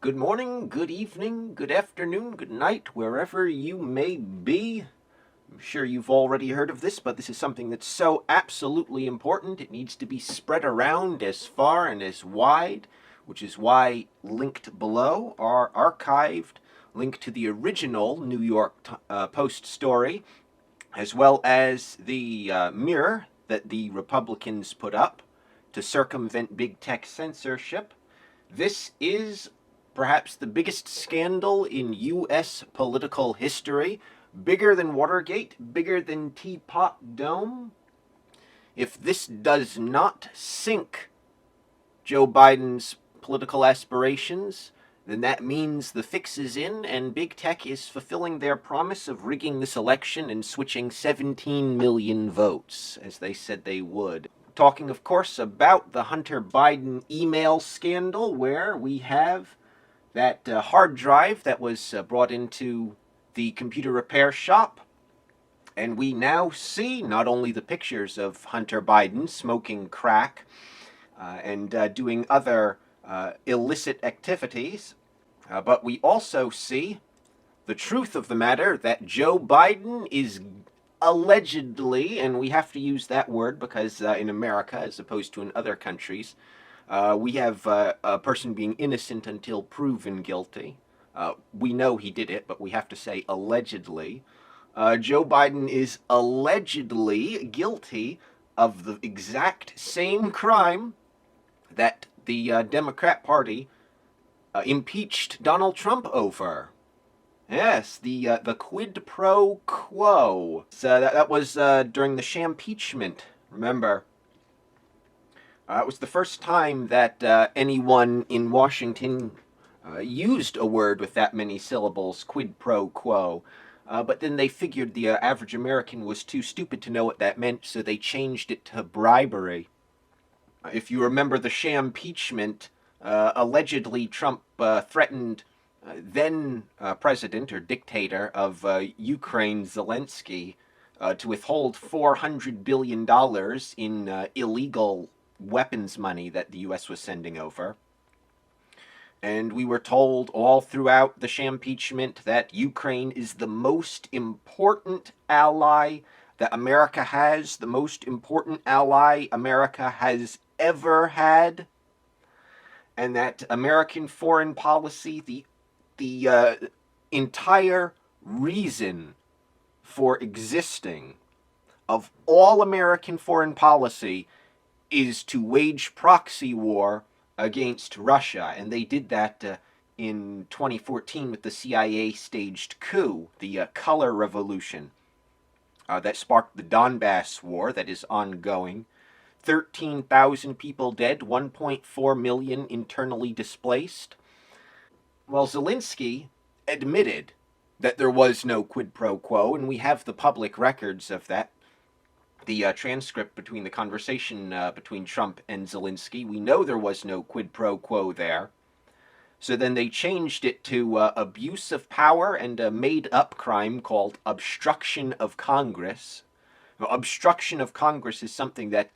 Good morning, good evening, good afternoon, good night, wherever you may be. I'm sure you've already heard of this, but this is something that's so absolutely important. It needs to be spread around as far and as wide, which is why linked below are archived link to the original New York Post story, as well as the mirror that the Republicans put up to circumvent big tech censorship. This is perhaps the biggest scandal in U.S. political history, bigger than Watergate, bigger than Teapot Dome. If this does not sink Joe Biden's political aspirations, then that means the fix is in and big tech is fulfilling their promise of rigging this election and switching 17 million votes, as they said they would. Talking, of course, about the Hunter Biden email scandal, where we have that hard drive that was brought into the computer repair shop. And we now see not only the pictures of Hunter Biden smoking crack and doing other illicit activities, but we also see the truth of the matter that Joe Biden is allegedly, and we have to use that word because in America, as opposed to in other countries, we have a person being innocent until proven guilty. We know he did it, but we have to say allegedly. Joe Biden is allegedly guilty of the exact same crime that the Democrat Party impeached Donald Trump over. Yes, the quid pro quo. So that was during the Shampeachment, remember? It was the first time that anyone in Washington used a word with that many syllables, quid pro quo. But then they figured the average American was too stupid to know what that meant, so they changed it to bribery. If you remember the Shampeachment, allegedly Trump threatened then president or dictator of Ukraine, Zelensky, to withhold $400 billion in illegal weapons money that the U.S. was sending over. And we were told all throughout the Shampeachment that Ukraine is the most important ally that America has, the most important ally America has ever had, and that American foreign policy, the entire reason for existing of all American foreign policy is to wage proxy war against Russia. And they did that in 2014 with the CIA staged coup, the Color Revolution, that sparked the Donbass war that is ongoing. 13,000 people dead, 1.4 million internally displaced. Well, Zelensky admitted that there was no quid pro quo, and we have the public records of that. The transcript between the conversation between Trump and Zelensky, we know there was no quid pro quo there. So then they changed it to abuse of power and a made-up crime called obstruction of Congress. Now, obstruction of Congress is something that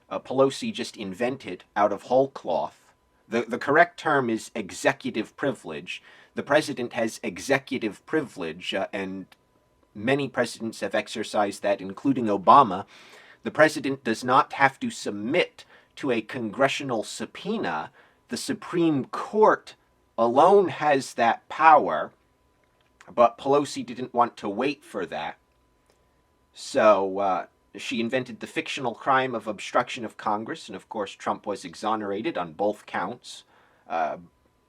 Pelosi just invented out of whole cloth. The correct term is executive privilege. The president has executive privilege, and many presidents have exercised that, including Obama. The president does not have to submit to a congressional subpoena. The Supreme Court alone has that power, but Pelosi didn't want to wait for that. So she invented the fictional crime of obstruction of Congress, and of course Trump was exonerated on both counts,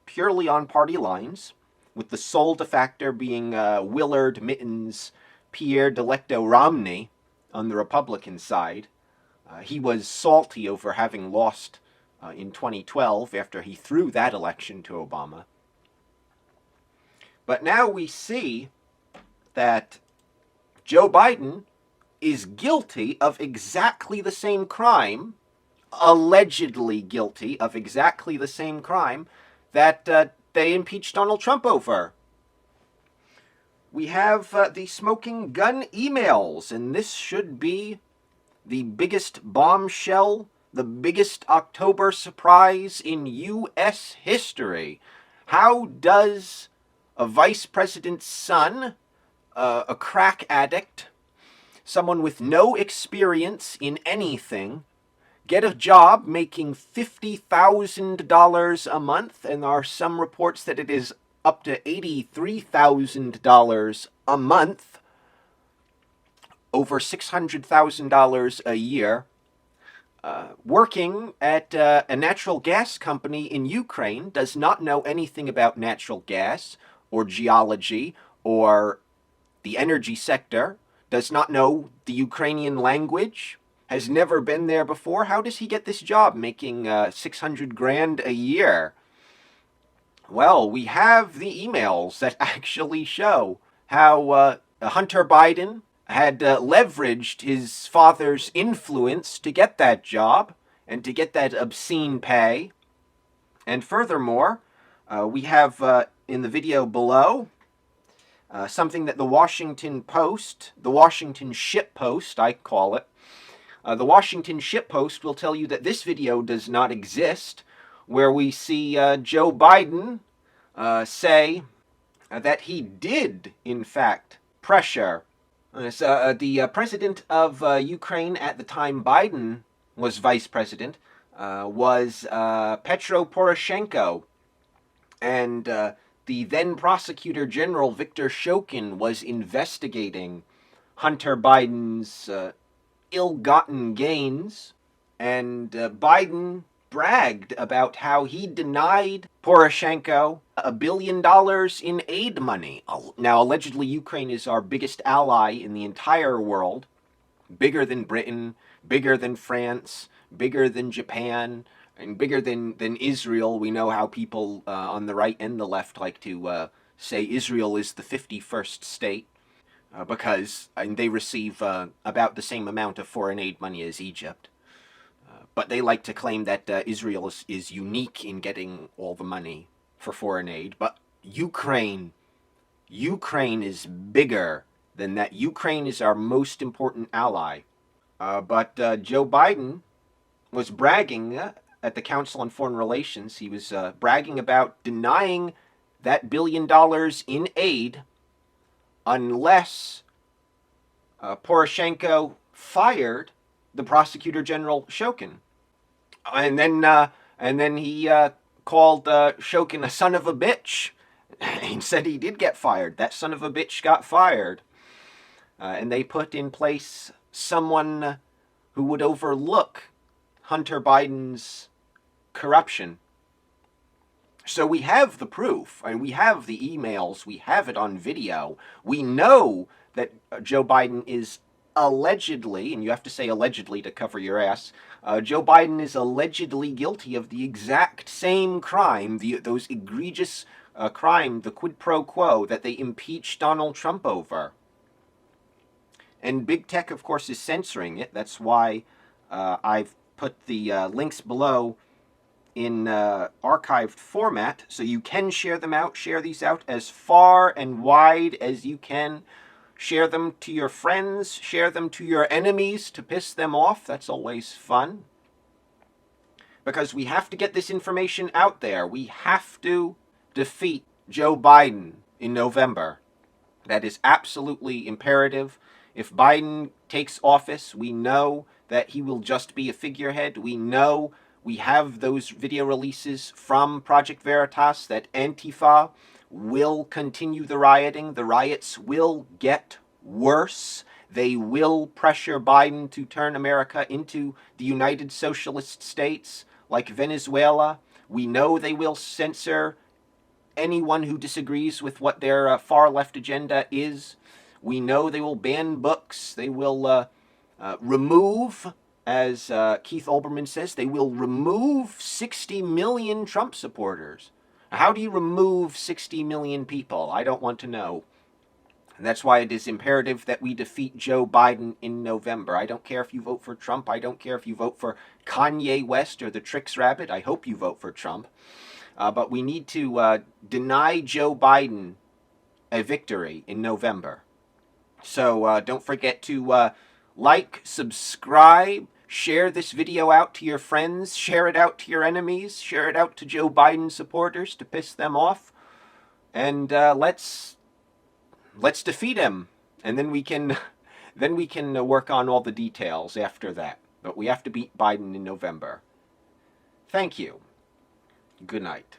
purely on party lines, with the sole defactor being Willard Mittens Pierre Delecto Romney on the Republican side. He was salty over having lost in 2012 after he threw that election to Obama. But now we see that Joe Biden is guilty of exactly the same crime, allegedly guilty of exactly the same crime that they impeached Donald Trump over. We have the smoking gun emails, and this should be the biggest bombshell, the biggest October surprise in U.S. history. How does a vice president's son, a crack addict, someone with no experience in anything, get a job making $50,000 a month? And there are some reports that it is up to $83,000 a month, over $600,000 a year, working at a natural gas company in Ukraine, does not know anything about natural gas or geology or the energy sector, does not know the Ukrainian language, has never been there before. How does he get this job making 600 grand a year? Well, we have the emails that actually show how Hunter Biden had leveraged his father's influence to get that job and to get that obscene pay. And furthermore, we have in the video below something that the Washington Post, the Washington Ship Post, I call it, the Washington Ship Post will tell you that this video does not exist, where we see Joe Biden say that he did, in fact, pressure. The president of Ukraine at the time Biden was vice president was Petro Poroshenko, and the then prosecutor general Victor Shokin was investigating Hunter Biden's ill-gotten gains, and Biden bragged about how he denied Poroshenko $1 billion in aid money. Now, allegedly, Ukraine is our biggest ally in the entire world, bigger than Britain, bigger than France, bigger than Japan, and bigger than Israel. We know how people on the right and the left like to say Israel is the 51st state. Because they receive about the same amount of foreign aid money as Egypt. But they like to claim that Israel is unique in getting all the money for foreign aid. But Ukraine is bigger than that. Ukraine is our most important ally. But Joe Biden was bragging at the Council on Foreign Relations. He was bragging about denying that $1 billion in aid unless Poroshenko fired the prosecutor general Shokin, and then he called Shokin a son of a bitch. He said he did get fired. That son of a bitch got fired, and they put in place someone who would overlook Hunter Biden's corruption. So we have the proof, and we have the emails, we have it on video. We know that Joe Biden is allegedly, and you have to say allegedly to cover your ass, Joe Biden is allegedly guilty of the exact same crime, those egregious crime, the quid pro quo, that they impeached Donald Trump over. And big tech, of course, is censoring it. That's why I've put the links below in archived format, so you can share them out. Share these out as far and wide as you can. Share them to your friends. Share them to your enemies to piss them off. That's always fun. Because we have to get this information out there. We have to defeat Joe Biden in November. That is absolutely imperative. If Biden takes office, we know that he will just be a figurehead. We know we have those video releases from Project Veritas that Antifa will continue the rioting. The riots will get worse. They will pressure Biden to turn America into the United Socialist States like Venezuela. We know they will censor anyone who disagrees with what their far left agenda is. We know they will ban books. They will remove, as Keith Olbermann says, they will remove 60 million Trump supporters. How do you remove 60 million people? I don't want to know. And that's why it is imperative that we defeat Joe Biden in November. I don't care if you vote for Trump. I don't care if you vote for Kanye West or the Trix Rabbit. I hope you vote for Trump. But we need to deny Joe Biden a victory in November. So don't forget to like, subscribe, Share this video out to your friends. Share it out to your enemies. Share it out to Joe Biden supporters to piss them off. And let's defeat him. And then we can work on all the details after that. But we have to beat Biden in November. Thank you. Good night.